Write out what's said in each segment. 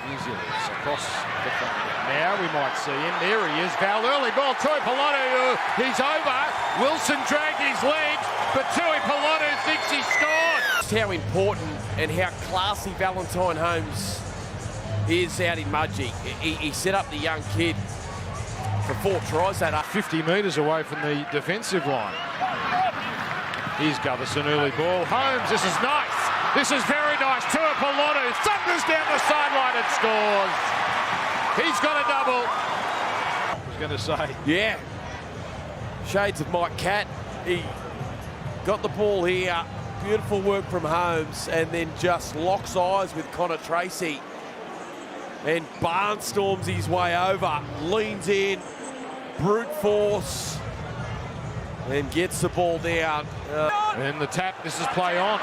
New Zealand's across the front. Now we might see him. There he is. Val early ball. Tui Polonu, he's over. Wilson dragged his legs, but Tui Polonu thinks he scored. Just how important and how classy Valentine Holmes is out in Mudgee. He set up the young kid for 4 tries that 50 metres away from the defensive line. Here's Gutherson, early ball. Holmes, this is nice. This is very nice. Tui Polonu thunders down the sideline and scores. He's got a double. I was going to say. Yeah. Shades of Mike Catt. He got the ball here. Beautiful work from Holmes, and then just locks eyes with Connor Tracy. And barnstorms his way over. Leans in. Brute force. And gets the ball down. And the tap, this is play on.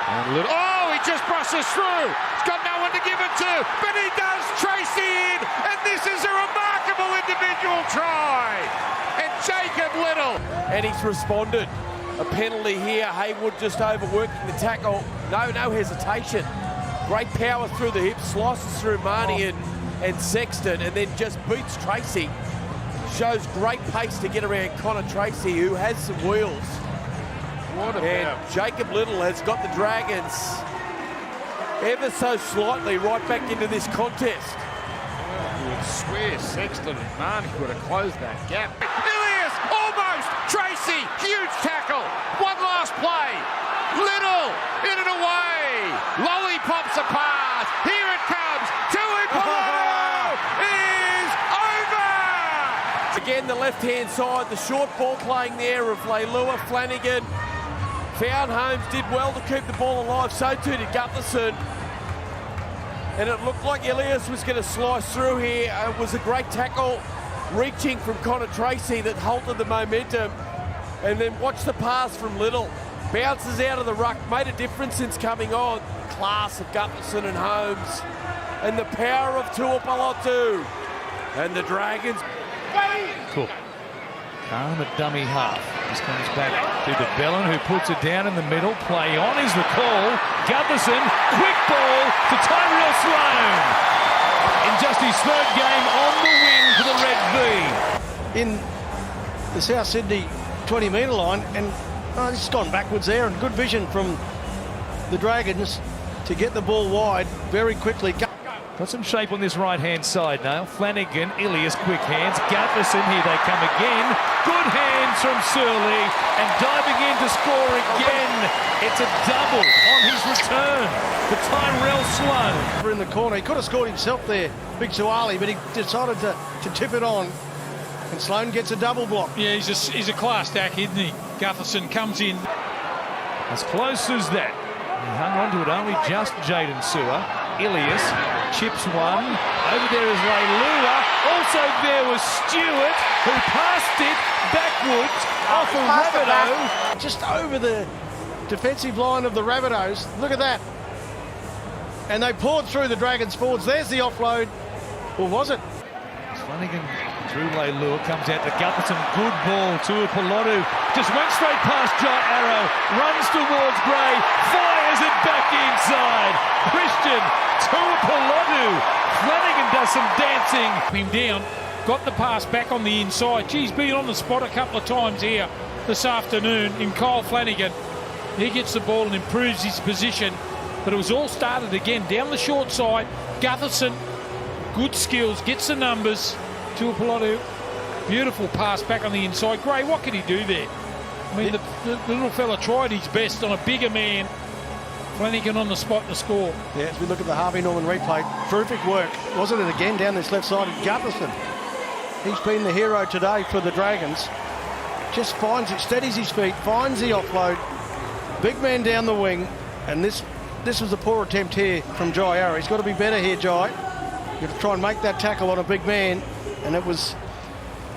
And oh, he just brushes through. He's got no one to give it to, but he does. Tracy in, and this is a remarkable individual try. And Jacob Little. And he's responded. A penalty here. Haywood just overworking the tackle. No hesitation. Great power through the hips, slices through Marnie and Sexton, and then just beats Tracy. Shows great pace to get around Connor Tracy, who has some wheels. What about? And Jacob Little has got the Dragons ever so slightly right back into this contest. You would swear Sexton and Marnie would have closed that gap. Ilias, almost! Tracy, huge tackle. One last play. Little, in and away. Lollipops a pass. Here it comes. Tui Polonu is over! Again, the left-hand side, the short ball playing there of Leilua. Flanigan found Holmes, did well to keep the ball alive, so too did Gutherson. And it looked like Ilias was going to slice through here. It was a great tackle, reaching from Connor Tracy that halted the momentum. And then watch the pass from Little. Bounces out of the ruck, made a difference since coming on. Class of Gutherson and Holmes. And the power of Tuipulotu. And the Dragons. Cool. Calm at dummy half. This comes back to de Belin, who puts it down in the middle. Play on is the call. Gutherson, quick ball to Tyrell Sloan. In just his 3rd game on the wing for the Red V. In the South Sydney 20-metre line, and he's gone backwards there, and good vision from the Dragons to get the ball wide very quickly. Got some shape on this right-hand side now. Flanigan, Ilias, quick hands. Gutherson, here they come again. Good hands from Surley, and diving in to score again. It's a double on his return for Tyrell Sloan. In the corner, he could have scored himself there, Big Suwali, but he decided to tip it on. And Sloan gets a double block. Yeah, he's a class stack, isn't he? Gutherson comes in. As close as that. He hung on to it only just Jaden Sewer. Ilias chips one. Over there is Leilua. Also there was Stewart, who passed it backwards off a Rabbitoh. Just over the defensive line of the Rabbitohs. Look at that. And they poured through the Dragons forwards. There's the offload. Or was it? Flanigan through Leilua, comes out to Gutherson. Good ball to Polonu. Just went straight past Jai Arrow. Runs towards Gray. Fires it back inside. Christian Tuipulotu. Flanigan does some dancing. Him down, got the pass back on the inside. He's been on the spot a couple of times here this afternoon in Kyle Flanigan. He gets the ball and improves his position. But it was all started again down the short side. Gutherson, good skills, gets the numbers. Tuipulotu, beautiful pass back on the inside. Gray, what can he do there? I mean, the little fella tried his best on a bigger man. Flanigan on the spot to score. Yeah, as we look at the Harvey Norman replay, terrific work, wasn't it, again, down this left side of Gutherson. He's been the hero today for the Dragons. Just finds it, steadies his feet, finds the offload. Big man down the wing, and this was a poor attempt here from Jai Arrow. He's got to be better here, Jai. You've got to try and make that tackle on a big man, and it was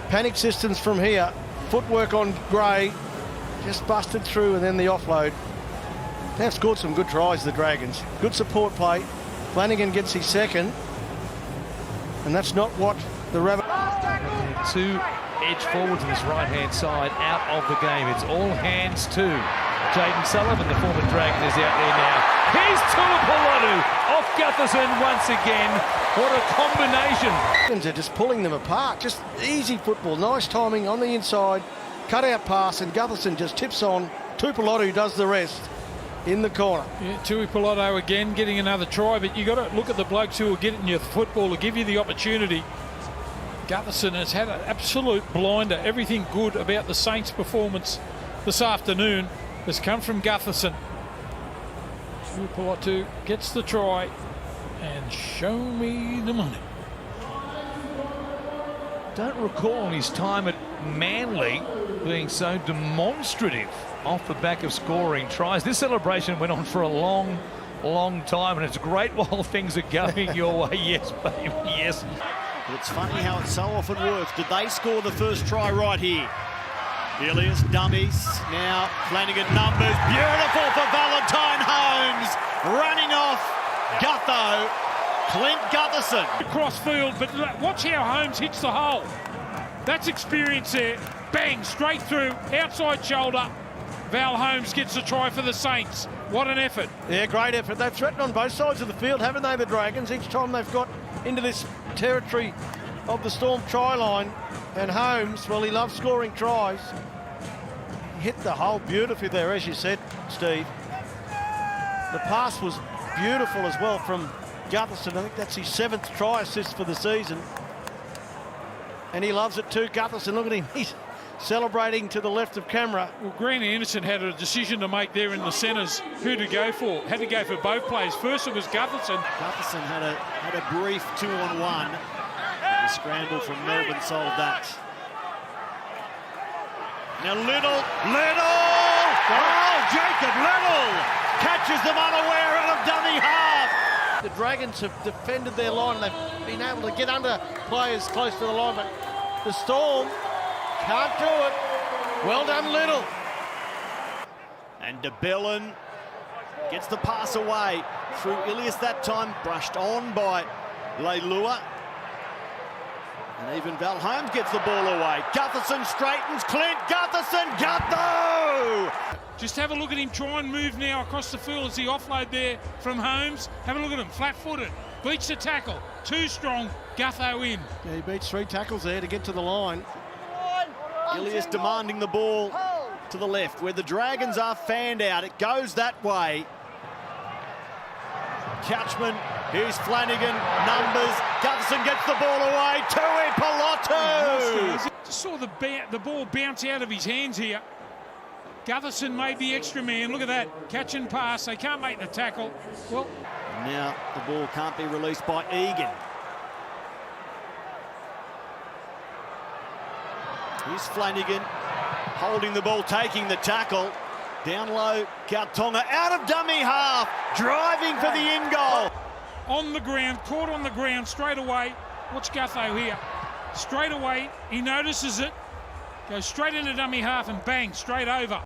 panic systems from here. Footwork on Gray, just busted through, and then the offload. They've scored some good tries, the Dragons. Good support play. Flanigan gets his 2nd, and that's not what the Rabbit... 2 edge forwards on this right-hand side out of the game. It's all hands to Jaden Sullivan, the former Dragon, is out there now. Here's Tuipulotu off Gutherson once again. What a combination. They're just pulling them apart. Just easy football. Nice timing on the inside. Cut out pass, and Gutherson just tips on. Tupolotu does the rest in the corner. Yeah, Tui Piloto again getting another try, but you got to look at the blokes who are getting you the football to give you the opportunity. Gutherson has had an absolute blinder. Everything good about the Saints' performance this afternoon has come from Gutherson. Tui Piloto gets the try, and show me the money. Don't recall his time at Manly being so demonstrative off the back of scoring tries. This celebration went on for a long, long time, and it's great while things are going your way. Yes, baby, yes. But it's funny how it so often works. Did they score the first try right here? Ilias dummies. Now Flanigan numbers. Beautiful for Valentine Holmes. Running off Gutho. Clint Gutherson. Across field, but watch how Holmes hits the hole. That's experience there. Bang, straight through, outside shoulder. Val Holmes gets the try for the Saints. What an effort. Yeah, great effort. They've threatened on both sides of the field, haven't they, the Dragons? Each time they've got into this territory of the Storm try line. And Holmes, well, he loves scoring tries. He hit the hole beautifully there, as you said, Steve. The pass was beautiful as well from Gutherson. I think that's his 7th try assist for the season. And he loves it too, Gutherson. Look at him. He's celebrating to the left of camera. Well, Grant Anderson had a decision to make there in the centres who to go for. Had to go for both players. First it was Gutherson. Gutherson had a brief 2-on-1. The scramble from Melbourne solved that. Now Little! Oh, Jacob Little catches them unaware out of dummy half. The Dragons have defended their line. They've been able to get under players close to the line, but the Storm can't do it. Well done, Little. And de Belin gets the pass away through Ilias that time, brushed on by Leilua. And even Val Holmes gets the ball away. Gutherson straightens, Clint Gutherson, Gutho! Just have a look at him try and move now across the field as the offload there from Holmes. Have a look at him, flat-footed, beats the tackle, too strong, Gutho in. Yeah, he beats 3 tackles there to get to the line. Ilias demanding the ball to the left, where the Dragons are fanned out. It goes that way. Couchman, here's Flanigan, numbers. Gutherson gets the ball away. Tui Piloto! Just saw the ball bounce out of his hands here. Gutherson made the extra man. Look at that. Catch and pass. They can't make the tackle. Well, now the ball can't be released by Egan. Here's Flanigan holding the ball, taking the tackle. Down low, Kautonga out of dummy half, driving for the in goal. on the ground, caught on the ground straight away. Watch Gutho here. Straight away, he notices it. Goes straight into dummy half and bang, straight over.